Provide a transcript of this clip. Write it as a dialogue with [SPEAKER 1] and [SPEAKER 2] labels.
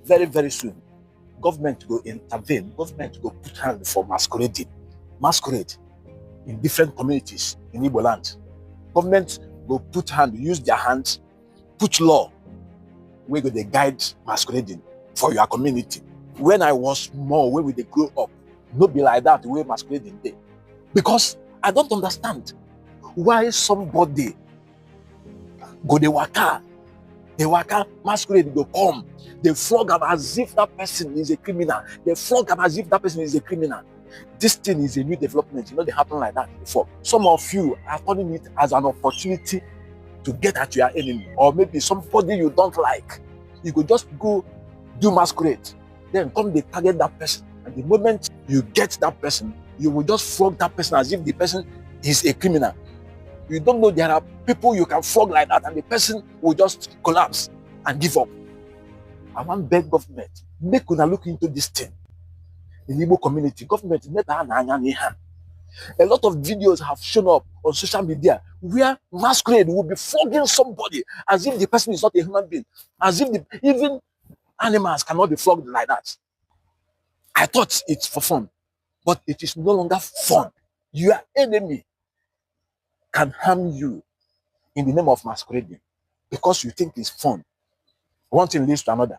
[SPEAKER 1] very, very soon, government will intervene. Government will put hand for masquerading. Masquerade in different communities in Igbo land. Government will put hand, use their hands, put law where they guide masquerading for your community. When I was small, when we they grow up, not be like that the way masquerading day. Because I don't understand why somebody go they waka, masquerade go come, they flog him as if that person is a criminal. They flog him as if that person is a criminal. This thing is a new development. You know, they happen like that before. Some of you are turning it as an opportunity to get at your enemy, or maybe somebody you don't like. You could just go do masquerade, then come they target that person. And the moment you get that person, you will just flog that person as if the person is a criminal. You don't know there are people you can flog like that, and the person will just collapse and give up. I want beg government, make una look into this thing. In the Igbo community, government never had a lot of videos have shown up on social media where masquerade will be flogging somebody as if the person is not a human being, as if even animals cannot be flogged like that. I thought it's for fun, but it is no longer fun. Your enemy can harm you in the name of masquerading because you think it's fun. One thing leads to another.